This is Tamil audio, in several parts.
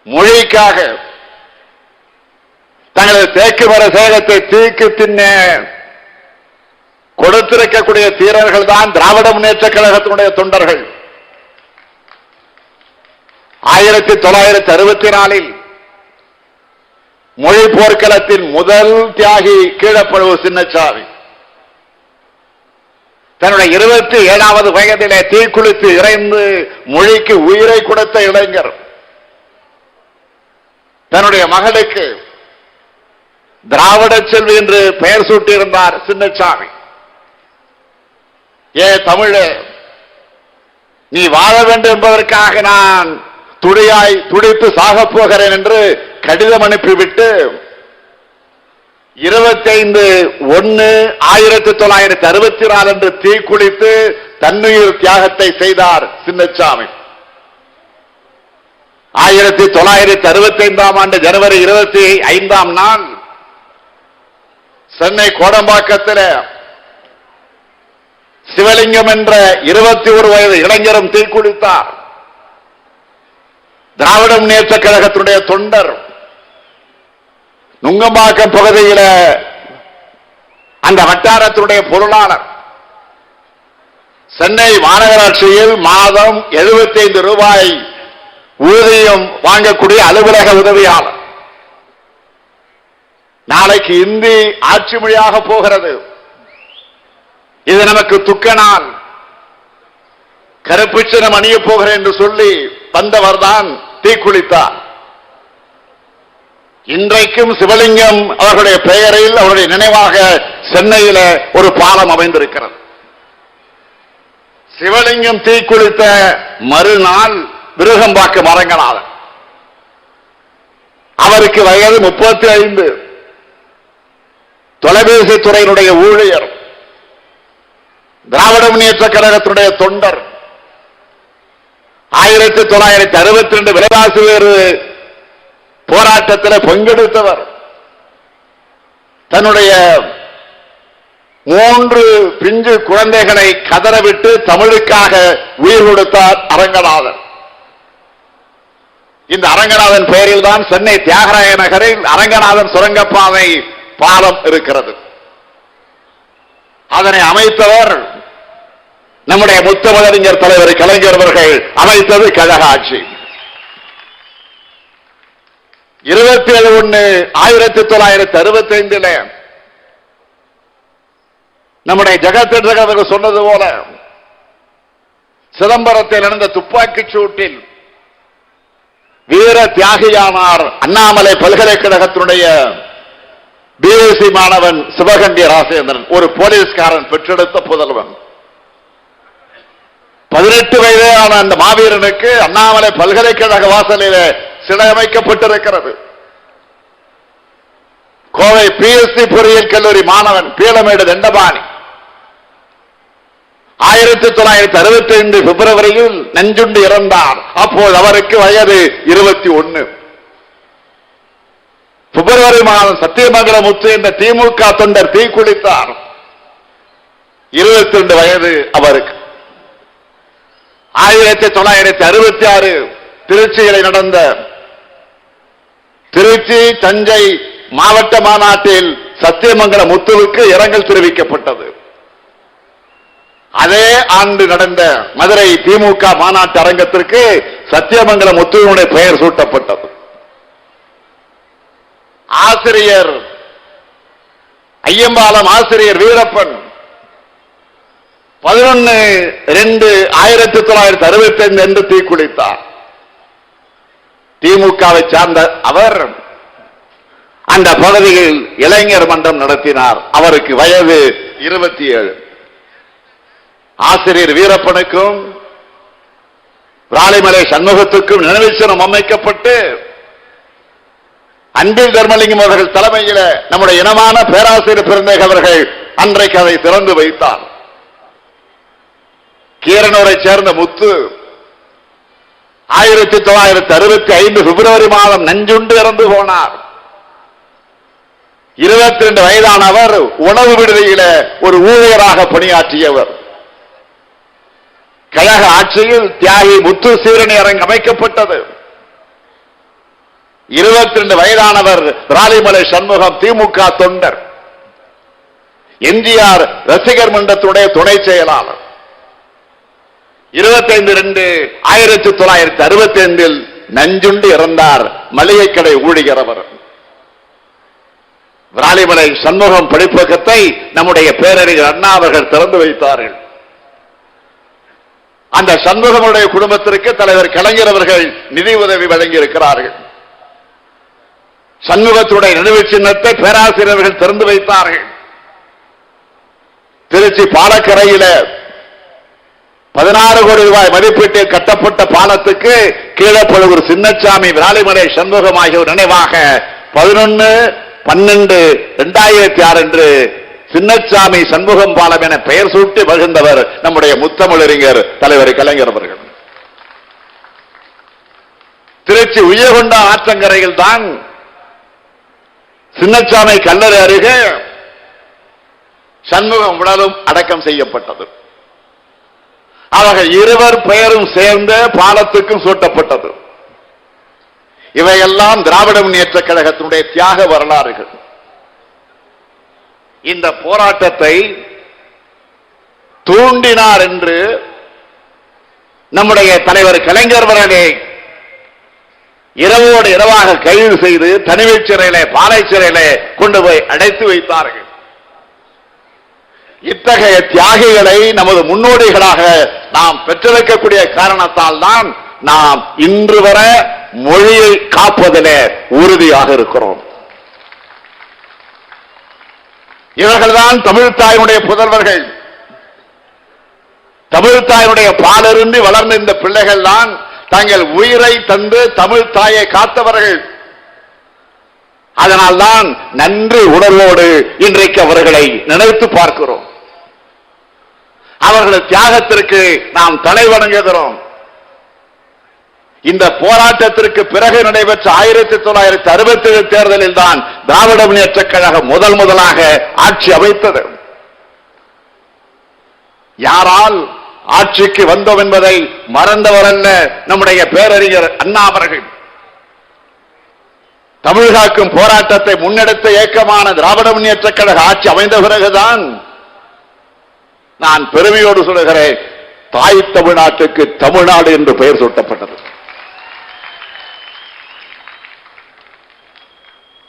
மொழிக்காக தங்களது தேக்கு மர சேகத்தை தீக்கு தின்ன கொடுத்திருக்கக்கூடிய தீரர்கள் தான் திராவிட முன்னேற்ற கழகத்தினுடைய தொண்டர்கள். 1964 மொழி போர்க்களத்தின் முதல் தியாகி கீழப்பழுவு சின்னசாமி தன்னுடைய 27வது வயதிலே தீக்குளித்து இறைந்து மொழிக்கு உயிரை கொடுத்த இளைஞர். தன்னுடைய மகளுக்கு திராவிட செல்வி என்று பெயர் சூட்டியிருந்தார் சின்னசாமி. ஏ தமிழ, நீ வாழ வேண்டும் என்பதற்காக நான் துடித்து சாகப் போகிறேன் என்று கடிதம் அனுப்பிவிட்டு 25/1/1964 அன்று தீக்குளித்து தன்னுயிர் தியாகத்தை செய்தார் சின்னசாமி. 1965 ஆண்டு ஜனவரி 25ஆம் நாள் சென்னை கோடம்பாக்கத்தில் சிவலிங்கம் என்ற 21 வயது இளைஞரும் தீக்குளித்தார். திராவிட முன்னேற்ற கழகத்தினுடைய தொண்டர். நுங்கம்பாக்கம் பகுதியில் அந்த வட்டாரத்தினுடைய பொருளாளர். சென்னை மாநகராட்சியில் மாதம் 75 ரூபாய் ஊதியம் வாங்கக்கூடிய அலுவலக உதவியாளர். நாளைக்கு இந்தி ஆட்சி மொழியாக போகிறது. இது நமக்கு துக்க நாள். கருப்பு சின்னம் அணிய போகிறேன் என்று சொல்லி வந்தவர் தான் தீக்குளித்தார். இன்றைக்கும் சிவலிங்கம் அவர்களுடைய பெயரில் அவருடைய நினைவாக சென்னையில ஒரு பாலம் அமைந்திருக்கிறது. சிவலிங்கம் தீக்குளித்த மறுநாள் விருகம்பாக்கம் அரங்கநாதன், அவருக்கு வயது 35, தொலைபேசி துறையினுடைய ஊழியர், திராவிட முன்னேற்ற கழகத்தினுடைய தொண்டர். 1962 விலைவாசி உயர்வு போராட்டத்தில் பங்கெடுத்தவர். தன்னுடைய 3 பிஞ்சு குழந்தைகளை கதறவிட்டு தமிழுக்காக உயிர் கொடுத்தார் அரங்கநாதன். இந்த அரங்கநாதன் பெயரில் தான் சென்னை தியாகராய நகரில் அரங்கநாதன் சுரங்கப்பாதை பாலம் இருக்கிறது. அதனை அமைத்தவர் நம்முடைய முத்தமிழறிஞர் தலைவர் கலைஞர் அவர்கள் அமைத்தது கழக ஆட்சி. 27/1/1965 நம்முடைய ஜெகத் அவர்கள் சொன்னது போல சிதம்பரத்தில் நடந்த துப்பாக்கிச் சூட்டில் வீர தியாகியானார் அண்ணாமலை பல்கலைக்கழகத்தினுடைய பிஎஸ்சி மாணவன் சிவகங்கை ராசேந்திரன், ஒரு போலீஸ்காரன் பெற்றெடுத்த புதல்வன். 18 வயதான அந்த மாவீரனுக்கு அண்ணாமலை பல்கலைக்கழக வாசலில் சிலை அமைக்கப்பட்டிருக்கிறது. கோவை பிஎஸ்சி பொறியியல் கல்லூரி மாணவன் பீளமேடு தண்டபாணி 1965 பிப்ரவரியில் நெஞ்சுண்டு இறந்தார். அப்போது அவருக்கு வயது 21. பிப்ரவரி மாதம் சத்தியமங்கலம் முத்து என்ற திமுக தொண்டர் தீக்குளித்தார். 22 வயது அவருக்கு. 1966 திருச்சியில் நடந்த திருச்சி தஞ்சை மாவட்ட மாநாட்டில் சத்தியமங்கலம் முத்துவுக்கு இரங்கல் தெரிவிக்கப்பட்டது. அதே ஆண்டு நடந்த மதுரை திமுக மாநாட்டு அரங்கத்திற்கு சத்தியமங்கலம் முத்துவினுடைய பெயர் சூட்டப்பட்டது. ஆசிரியர் ஐயம்பாலம் ஆசிரியர் வீரப்பன் 11/2/1965 என்று தீக்குளித்தார். திமுகவை சார்ந்த அவர் அந்த பகுதியில் இளைஞர் மன்றம் நடத்தினார். அவருக்கு வயது 27. ஆசிரியர் வீரப்பனுக்கும் ராளிமலை சண்முகத்துக்கும் நினைவு சின்னம் அமைக்கப்பட்டு அன்பில் தர்மலிங்கம் அவர்கள் தலைமையில் நம்முடைய இனமான பேராசிரியர் பெருந்தேக அவர்கள் அன்றைக்கு அதை திறந்து வைத்தார். கீரனூரை சேர்ந்த முத்து 1965 பிப்ரவரி மாதம் நஞ்சுண்டு இறந்து போனார். 22 வயதானவர் உணவு விடுதியில ஒரு ஊழியராக பணியாற்றியவர். கழக ஆட்சியில் தியாகி முத்து சீரணி அரங்கு அமைக்கப்பட்டது. 22 வயதானவர் விராலிமலை சண்முகம், திமுக தொண்டர், எம்ஜிஆர் ரசிகர் மன்றத்துடைய துணை செயலாளர். 25/2/1965 நஞ்சுண்டு இறந்தார். மளிகை கடை ஊழியர் அவர். விராலிமலை சண்முகம் படிப்பகத்தை நம்முடைய பேரறிஞர் அண்ணா அவர்கள் திறந்து வைத்தார்கள். அந்த சண்முகமுடைய குடும்பத்திற்கு தலைவர் கலைஞர் அவர்கள் நிதி உதவி வழங்கி இருக்கிறார்கள். சண்முகத்துடைய நினைவு சின்னத்தை பேராசிரியர்கள் திறந்து வைத்தார்கள். திருச்சி பாலக்கரையில 16 கோடி ரூபாய் மதிப்பீட்டில் கட்டப்பட்ட பாலத்துக்கு கீழப்பழுவூர் சின்னசாமி, விராலிமலை சண்முகம் ஆகியோர் நினைவாக 11/12/2006 அன்று சின்னசாமி சண்முகம் பாலம் என பெயர் சூட்டி மகிழ்ந்தவர் நம்முடைய முத்தமிழறிஞர் தலைவர் கலைஞர் அவர்கள். திருச்சி உய்யகொண்டா ஆற்றங்கரையில் தான் சின்னசாமி கல்லறை அருகே சண்முகம் உடலும் அடக்கம் செய்யப்பட்டது. அவர்கள் இருவர் பெயரும் சேர்ந்த பாலத்துக்கும் சூட்டப்பட்டது. இவையெல்லாம் திராவிட முன்னேற்ற கழகத்தினுடைய தியாக வரலாறுகள். இந்த போராட்டத்தை தூண்டினார் என்று நம்முடைய தலைவர் கலைஞர் அவர்களே இரவோடு இரவாக கைது செய்து தனிமைச் சிறையிலே, பாலை சிறையிலே கொண்டு போய் அடைத்து வைத்தார்கள். இத்தகைய தியாகிகளை நமது முன்னோடிகளாக நாம் பெற்றிருக்கக்கூடிய காரணத்தால் தான் நாம் இன்று வர மொழியை காப்பதிலே உறுதியாக இருக்கிறோம். இவர்கள்தான் தமிழ் தாயினுடைய புதல்வர்கள். தமிழ் தாயினுடைய பாலிருந்து வளர்ந்த இந்த பிள்ளைகள் தான் தங்கள் உயிரை தந்து தமிழ் தாயை காத்தவர்கள். அதனால்தான் நன்றி உணர்வோடு இன்றைக்கு அவர்களை நினைத்து பார்க்கிறோம். அவர்களது தியாகத்திற்கு நாம் தலை வணங்குகிறோம். இந்த போராட்டத்திற்கு பிறகு நடைபெற்ற 1967 தேர்தலில் தான் திராவிட முன்னேற்ற கழகம் முதலாக ஆட்சி அமைத்தது. யாரால் ஆட்சிக்கு வந்தோம் என்பதை மறந்தவர் அல்ல நம்முடைய பேரறிஞர் அண்ணா அவர்கள். தமிழ்காக்கும் போராட்டத்தை முன்னெடுத்த இயக்கமான திராவிட முன்னேற்ற கழக ஆட்சி அமைந்த பிறகுதான் நான் பெருமையோடு சொல்லுகிறேன், தாய் தமிழ்நாட்டுக்கு தமிழ்நாடு என்று பெயர் சூட்டப்பட்டது.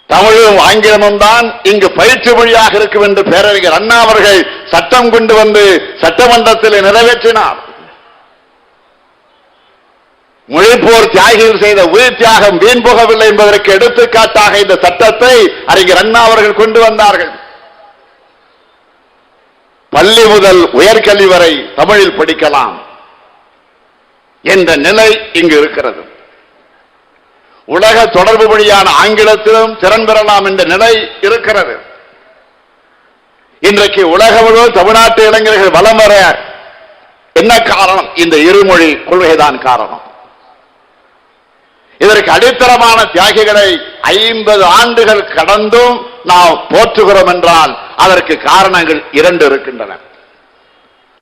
தமிழும் ஆங்கிலமும் தான் இங்கு பயிற்சி மொழியாக இருக்கும் என்று பேரறிஞர் அண்ணா அவர்கள் சட்டம் கொண்டு வந்து சட்டமன்றத்தில் நிறைவேற்றினார். மொழிப்போர் தியாகிகள் செய்த உயிர் தியாகம் வீண் போகவில்லை என்பதற்கு எடுத்துக்காட்டாக இந்த சட்டத்தை அறிஞர் அண்ணா அவர்கள் கொண்டு வந்தார்கள். பள்ளி முதல் உயர்கல்வி வரை தமிழில் படிக்கலாம் என்ற நிலை இங்கு இருக்கிறது. உலக தொடர்பு மொழியான ஆங்கிலத்திலும் திறன் பெறலாம் என்ற நிலை இருக்கிறது. இன்றைக்கு உலக முழுவதும் தமிழ்நாட்டு இளைஞர்கள் வலம் வர என்ன காரணம்? இந்த இருமொழி கொள்கைதான் காரணம். இதற்கு அடித்தளமான தியாகிகளை 50 ஆண்டுகள் கடந்தும் நாம் போற்றுகிறோம் என்றால் அதற்கு காரணங்கள் 2 இருக்கின்றன.